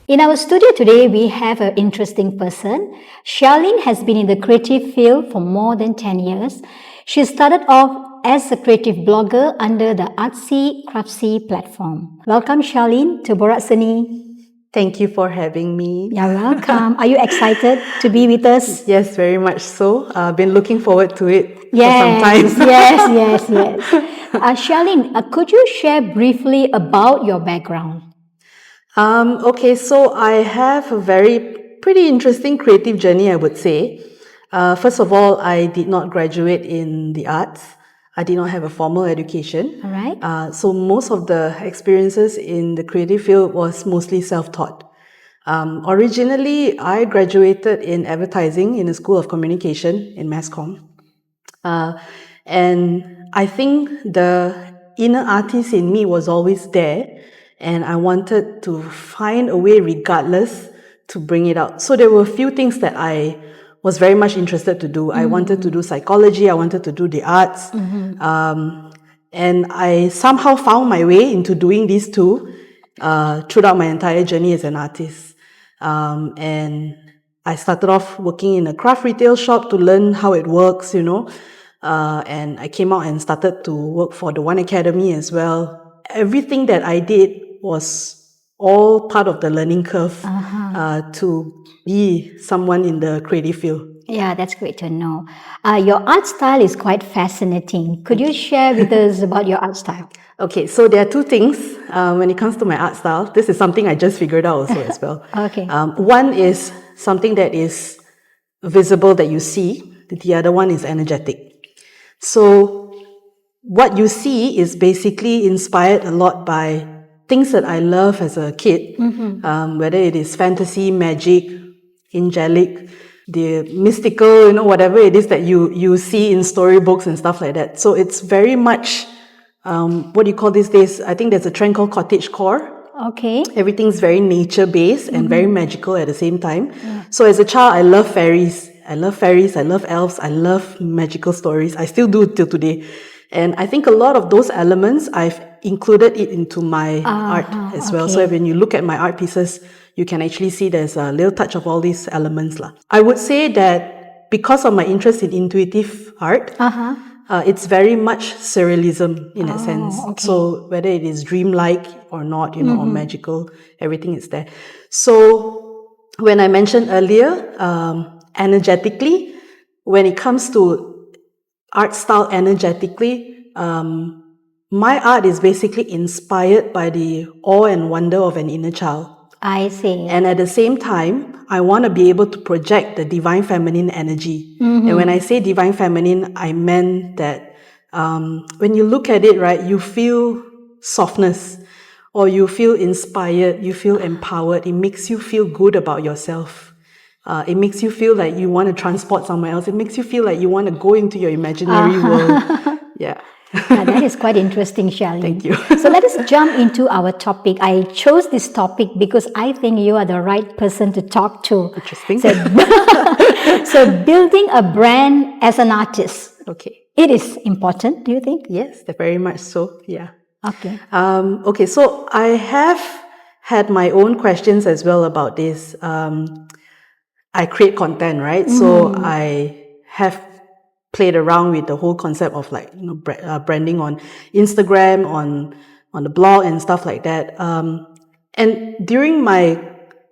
In our studio today, we have an interesting person. Shia Lynn has been in the creative field for more than 10 years. She started off as a creative blogger under the Artsy Craftsy platform. Welcome, Shia Lynn, to Borat Seni. Thank you for having me. You're welcome. Are you excited to be with us? Yes, very much so. I've been looking forward to it for some Yes, time. yes. Shia Lynn, could you share briefly about your background? Okay, so I have a pretty interesting creative journey, I would say. First of all, I did not graduate in the arts. I did not have a formal education. All right. So most of the experiences in the creative field was mostly self-taught. Originally, I graduated in advertising in a school of communication in mass comm. And I think the inner artist in me was always there, and I wanted to find a way regardless to bring it out. So there were a few things that I was very much interested to do. I wanted to do psychology, I wanted to do the arts, and I somehow found my way into doing these two throughout my entire journey as an artist. And I started off working in a craft retail shop to learn how it works, and I came out and started to work for the One Academy as well. Everything that I did was all part of the learning curve to be someone in the creative field. Yeah, that's great to know. Your art style is quite fascinating. Could you share with us about your art style? Okay, so there are two things when it comes to my art style. This is something I just figured out also as well. Okay. One is something that is visible that you see. The other one is energetic. So what you see is basically inspired a lot by things that I love as a kid, whether it is fantasy, magic, angelic, the mystical, whatever it is that you see in storybooks and stuff like that. So it's very much, what do you call these days? I think there's a trend called cottagecore. Okay. Everything's very nature-based and very magical at the same time. Yeah. So as a child, I love fairies. I love elves, I love magical stories. I still do till today. And I think a lot of those elements, I've included it into my art as well. So when you look at my art pieces, you can actually see there's a little touch of all these elements. I would say that because of my interest in intuitive art, it's very much surrealism in that sense. Okay. So whether it is dreamlike or not, or magical, everything is there. So when I mentioned earlier, energetically, when it comes to art style energetically, my art is basically inspired by the awe and wonder of an inner child. I see. And at the same time, I want to be able to project the divine feminine energy. And when I say divine feminine, I meant that when you look at it, right, you feel softness, or you feel inspired, you feel empowered. It makes you feel good about yourself. It makes you feel like you want to transport somewhere else. It makes you feel like you want to go into your imaginary world. Yeah. That is quite interesting, Shia Lynn. Thank you. So let us jump into our topic. I chose this topic because I think you are the right person to talk to. Interesting. So building a brand as an artist. Okay. It is important, do you think? Yes, very much so. Yeah. Okay. Okay, so I have had my own questions as well about this. I create content, right? So I have played around with the whole concept of branding on Instagram, on the blog and stuff like that. And during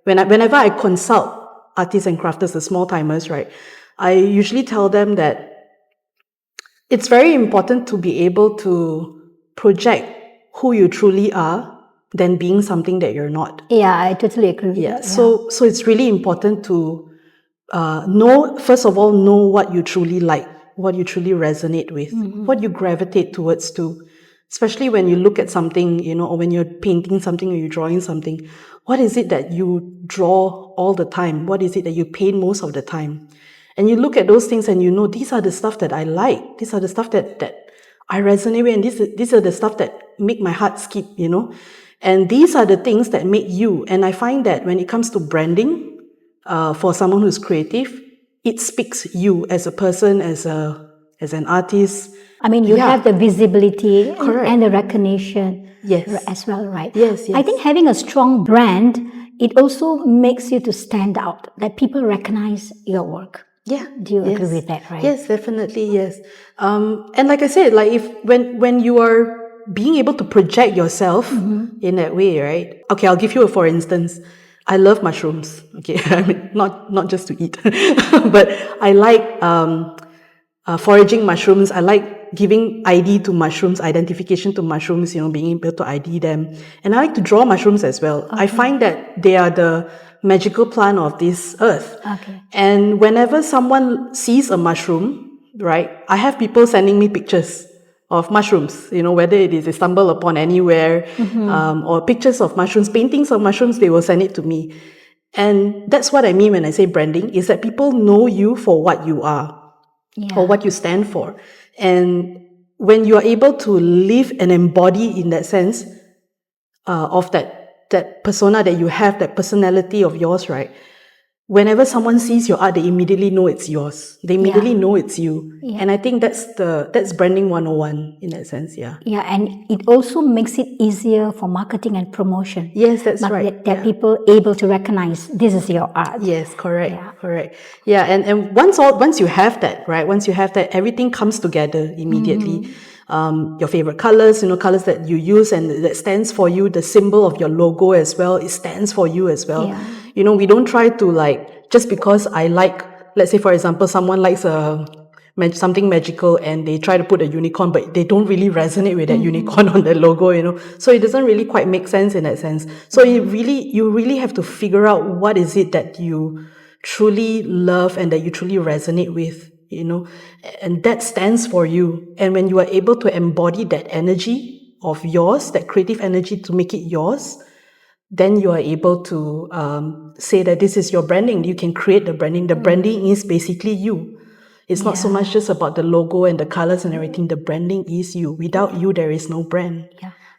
whenever I consult artists and crafters, the small timers, right, I usually tell them that it's very important to be able to project who you truly are than being something that you're not. Yeah, I totally agree with that. Yeah. So it's really important to first of all, know what you truly like, what you truly resonate with, what you gravitate towards too. Especially when you look at something, or when you're painting something or you're drawing something, what is it that you draw all the time? What is it that you paint most of the time? And you look at those things and these are the stuff that I like. These are the stuff that I resonate with, and these are the stuff that make my heart skip, And these are the things that make you. And I find that when it comes to branding, for someone who's creative, it speaks you as a person, as an artist. I mean, you have the visibility Correct. and the recognition Yes. as well, right? Yes. I think having a strong brand it also makes you to stand out, that people recognize your work. Yeah. Do you yes. agree with that, right? Yes, definitely, yes. And like I said, like when you are being able to project yourself in that way, right? Okay, I'll give you a for instance. I love mushrooms. Okay, I mean not just to eat, but I like foraging mushrooms. I like giving ID to mushrooms, identification to mushrooms, being able to ID them. And I like to draw mushrooms as well. I find that they are the magical plant of this earth. Okay. And whenever someone sees a mushroom, right, I have people sending me pictures of mushrooms, whether it is they stumble upon anywhere, or pictures of mushrooms, paintings of mushrooms, they will send it to me. And that's what I mean when I say branding, is that people know you for what you are. Yeah. Or what you stand for. And when you are able to live and embody in that sense of that persona that you have, that personality of yours, right? Whenever someone sees your art, they immediately know it's yours. They immediately know it's you. Yeah. And I think that's branding 101 in that sense, yeah. Yeah, and it also makes it easier for marketing and promotion. Yes, that's right. That people able to recognize this is your art. Yes, correct. Yeah. Correct. Yeah, and once you have that, right? Once you have that, everything comes together immediately. Your favorite colors, colors that you use and that stands for you, the symbol of your logo as well, it stands for you as well. Yeah. We don't try to just because I like, let's say for example, someone likes something magical and they try to put a unicorn, but they don't really resonate with that unicorn on the logo, so it doesn't really quite make sense in that sense. So you really have to figure out what is it that you truly love and that you truly resonate with, and that stands for you. And when you are able to embody that energy of yours, that creative energy to make it yours, then you are able to say that this is your branding. You can create the branding. The branding is basically you. It's not so much just about the logo and the colors and everything. The branding is you. Without you, there is no brand.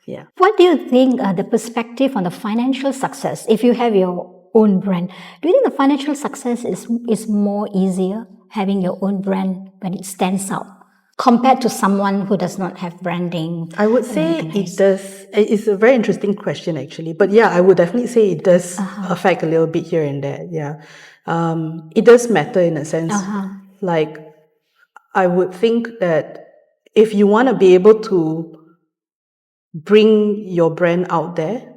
Yeah. What do you think the perspective on the financial success, if you have your own brand, do you think the financial success is more easier having your own brand when it stands out compared to someone who does not have branding? I would say it does. It's a very interesting question actually. But yeah, I would definitely say it does affect a little bit here and there. Yeah. It does matter in a sense. Like, I would think that if you want to be able to bring your brand out there,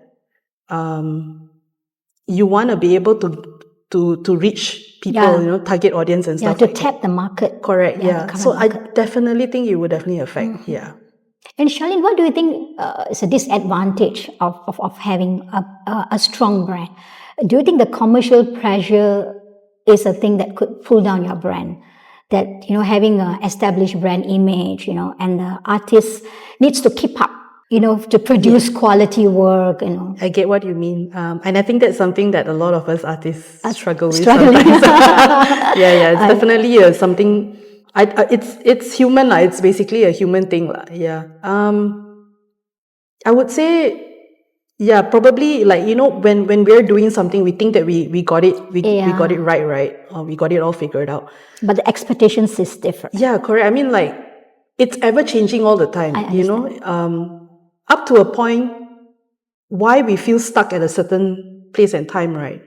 you want to be able to reach people, target audience and stuff. To tap the market. Correct. Yeah. So I definitely think it would definitely affect. Yeah. And Shia Lynn, what do you think is a disadvantage of having a strong brand? Do you think the commercial pressure is a thing that could pull down your brand? That, having an established brand image, and the artist needs to keep up, to produce quality work, I get what you mean. And I think that's something that a lot of us artists struggle with struggling. sometimes. Yeah. It's definitely something, it's human. It's basically a human thing. Yeah. I would say, yeah, probably when we're doing something, we think that we got it, we got it right, or we got it all figured out. But the expectations is different. Yeah, correct. I mean, it's ever changing all the time. Up to a point, why we feel stuck at a certain place and time, right,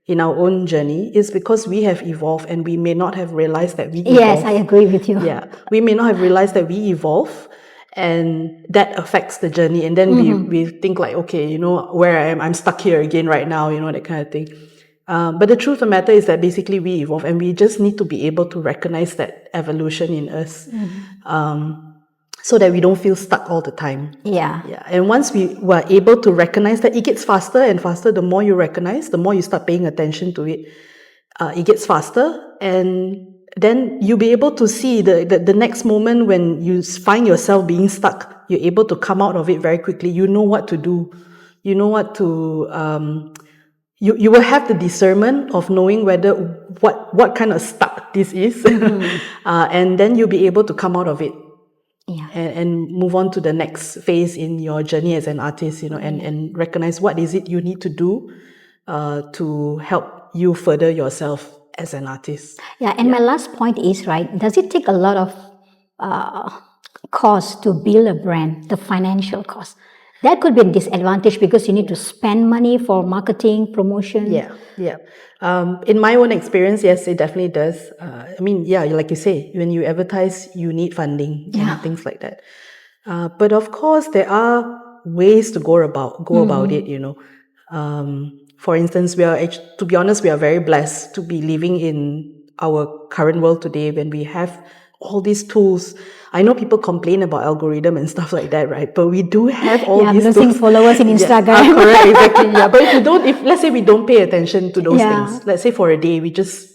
in our own journey, is because we have evolved and we may not have realized that we evolve. Yes, I agree with you. Yeah, we may not have realized that we evolve, and that affects the journey. And then we think okay, where I am, I'm stuck here again right now, that kind of thing. But the truth of the matter is that basically we evolve, and we just need to be able to recognize that evolution in us, so that we don't feel stuck all the time. Yeah. And once we were able to recognize that, it gets faster and faster. The more you recognize, the more you start paying attention to it. It gets faster, and then you'll be able to see the next moment when you find yourself being stuck. You're able to come out of it very quickly. You know what to do. You know what to. You will have the discernment of knowing whether what kind of stuck this is, and then you'll be able to come out of it. Yeah. And move on to the next phase in your journey as an artist, and recognize what is it you need to do to help you further yourself as an artist. Yeah, and my last point is, right, does it take a lot of cost to build a brand, the financial cost? That could be a disadvantage because you need to spend money for marketing, promotion. Yeah. In my own experience, yes, it definitely does. I mean, yeah, like you say, when you advertise, you need funding and things like that. But of course, there are ways to go about it. For instance, to be honest, we are very blessed to be living in our current world today when we have all these tools. I know people complain about algorithm and stuff like that, right? But we do have all these losing tools. followers in Instagram. Correct, exactly. Yeah, but if let's say we don't pay attention to those things, let's say for a day we just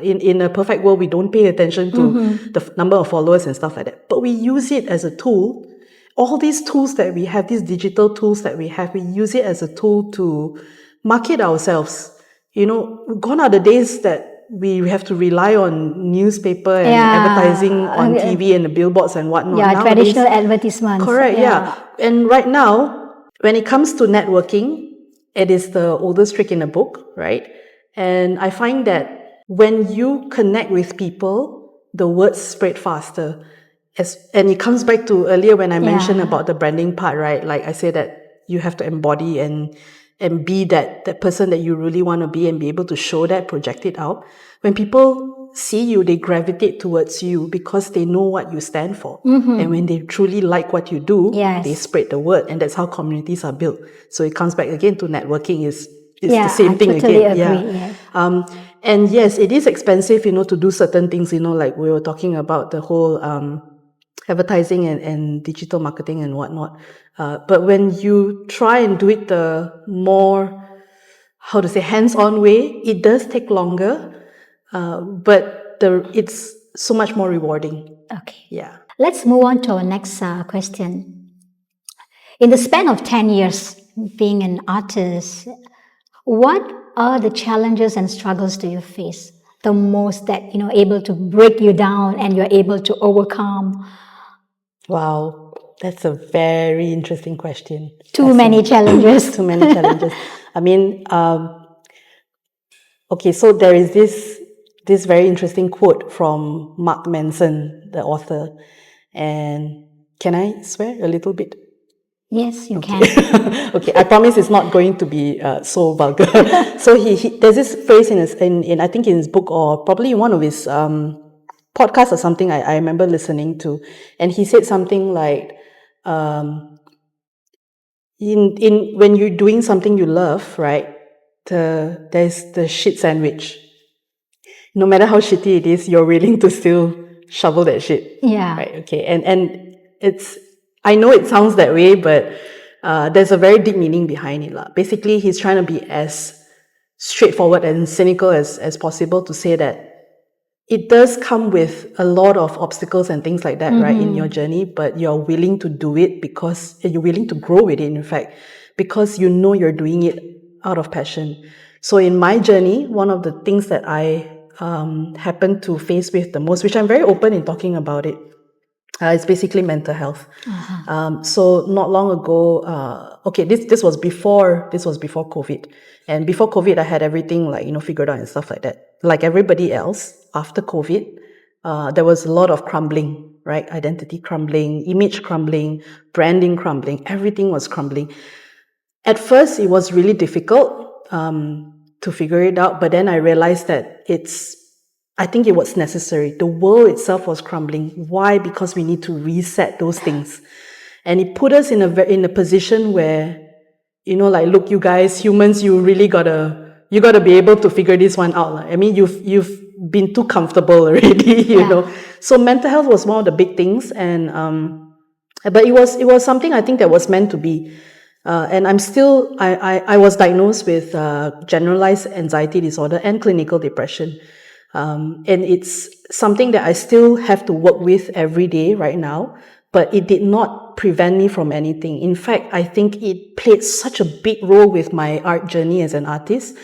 in a perfect world we don't pay attention to the number of followers and stuff like that, but we use it as a tool. All these tools that we have, these digital tools that we have, we use it as a tool to market ourselves. Gone are the days that we have to rely on newspaper and advertising on TV and the billboards and whatnot. Yeah, traditional advertisements. Correct, yeah. And right now, when it comes to networking, it is the oldest trick in the book, right? And I find that when you connect with people, the words spread faster. And it comes back to earlier when I mentioned about the branding part, right? Like I said that you have to embody and be that person that you really want to be and be able to show that, project it out. When people see you, they gravitate towards you because they know what you stand for. And when they truly like what you do, they spread the word. And that's how communities are built. So it comes back again to networking is the same thing totally again. Agree, yes. And yes, it is expensive, to do certain things, like we were talking about the whole advertising and digital marketing and whatnot. But when you try and do it the more, hands-on way, it does take longer, but it's so much more rewarding. Okay. Yeah. Let's move on to our next question. In the span of 10 years being an artist, what are the challenges and struggles do you face the most that, able to break you down and you're able to overcome? Wow, that's a very interesting question. Too many challenges. Too many challenges. I mean, okay, so there is this very interesting quote from Mark Manson, the author. And can I swear a little bit? Yes, you can. Okay, I promise it's not going to be so vulgar. So he there's this phrase in I think in his book or probably in one of his podcasts or something I remember listening to, and he said something like, in when you're doing something you love, right? There's the shit sandwich. No matter how shitty it is, you're willing to still shovel that shit. Yeah. Right. Okay. And it's, I know it sounds that way, but there's a very deep meaning behind it. Basically, he's trying to be as straightforward and cynical as possible to say that it does come with a lot of obstacles and things like that, right, in your journey, but you're willing to do it because you're willing to grow with it, in fact, because you know you're doing it out of passion. So in my journey, one of the things that I happened to face with the most, which I'm very open in talking about it, it's basically mental health. So not long ago, okay, this was before COVID, and before COVID, I had everything figured out and stuff like that. Like everybody else, after COVID, there was a lot of crumbling, right? Identity crumbling, image crumbling, branding crumbling. Everything was crumbling. At first, it was really difficult to figure it out, but then I realized that I think it was necessary. The world itself was crumbling. Why? Because we need to reset those things. And it put us in a position where, look, you guys, humans, you really gotta be able to figure this one out. I mean, you've been too comfortable already, you know. So mental health was one of the big things, and but it was something I think that was meant to be. And I was diagnosed with generalized anxiety disorder and clinical depression. And it's something that I still have to work with every day right now, but it did not prevent me from anything. In fact, I think it played such a big role with my art journey as an artist.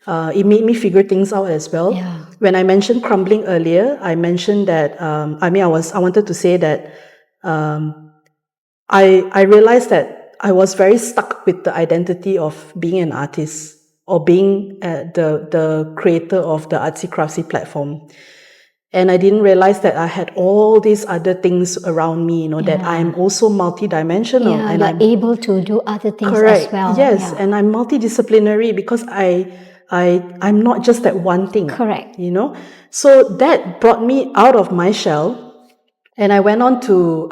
It made me figure things out as well. Yeah. When I mentioned crumbling earlier, I mentioned that, I wanted to say that, I realized that I was very stuck with the identity of being an artist or being the creator of the artsy craftsy platform. And I didn't realize that I had all these other things around me, you know, that I'm also multidimensional. Yeah, And you're I'm able to do other things correct. as well. Yes, Yeah. and I'm multidisciplinary because I'm not just that one thing. Correct. You know, so that brought me out of my shell, and I went on to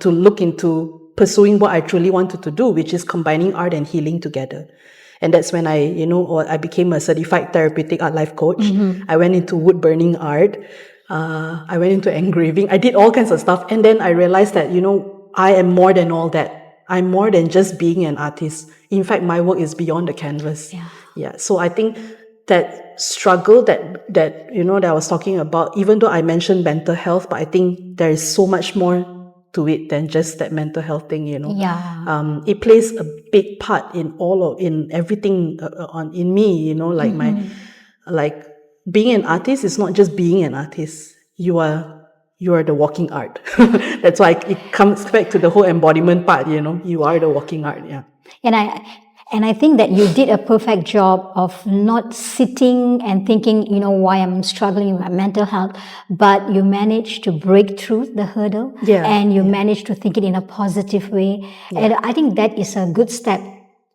look into pursuing what I truly wanted to do, which is combining art and healing together. And that's when I became a certified therapeutic art life coach. I went into wood burning art. I went into engraving. I did all kinds of stuff. And then I realized that, I am more than all that. I'm more than just being an artist. In fact, my work is beyond the canvas. Yeah. So I think that struggle that I was talking about, even though I mentioned mental health, but I think there is so much more to it than just that mental health thing, Yeah. It plays a big part in everything in me, like being an artist is not just being an artist. You are the walking art. That's why it comes back to the whole embodiment part, you are the walking art. Yeah. And I think that you did a perfect job of not sitting and thinking, why I'm struggling with my mental health, but you managed to break through the hurdle, and you managed to think it in a positive way. And I think that is a good step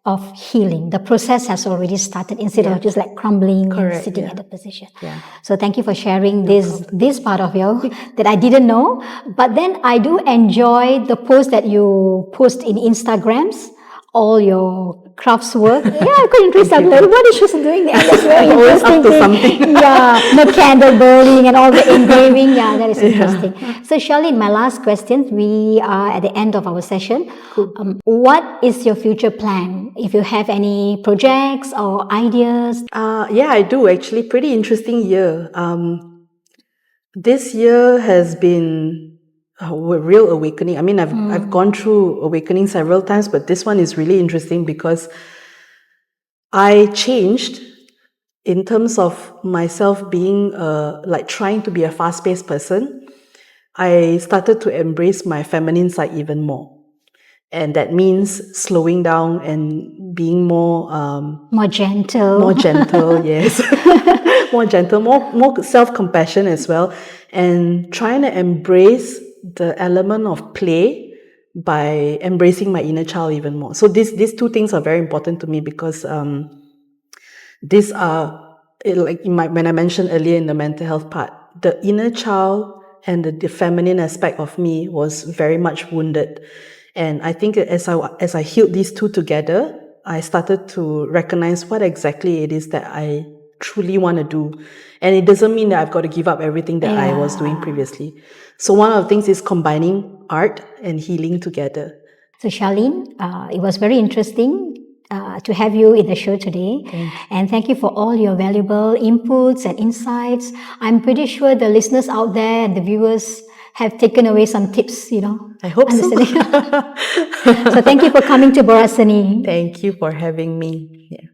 of healing. The process has already started instead of just like crumbling and sitting at the position. So thank you for sharing this part of you that I didn't know. But then I do enjoy the post that you post in Instagrams, all your crafts work. Yeah, I couldn't trace out like, what is she doing there? That's very Always interesting up to thing. something. The candle burning and all the engraving. Yeah, that is interesting. So Shia Lynn, my last question. We are at the end of our session. Cool. What is your future plan? If you have any projects or ideas? Yeah, I do actually. Pretty interesting year. This year has been a real awakening. I mean, I've gone through awakening several times, but this one is really interesting because I changed in terms of myself being like trying to be a fast-paced person. I started to embrace my feminine side even more. And that means slowing down and being more gentle. More gentle, yes. More gentle, more self-compassion as well. And trying to embrace the element of play by embracing my inner child even more. So these two things are very important to me because these are, when I mentioned earlier in the mental health part, the inner child and the feminine aspect of me was very much wounded. And I think as I healed these two together, I started to recognize what exactly it is that I truly want to do. And it doesn't mean that I've got to give up everything that I was doing previously. So one of the things is combining art and healing together. So Shia Lynn, it was very interesting to have you in the show today. And thank you for all your valuable inputs and insights. I'm pretty sure the listeners out there and the viewers have taken away some tips, I hope so. So thank you for coming to Borasani. Thank you for having me. Yeah.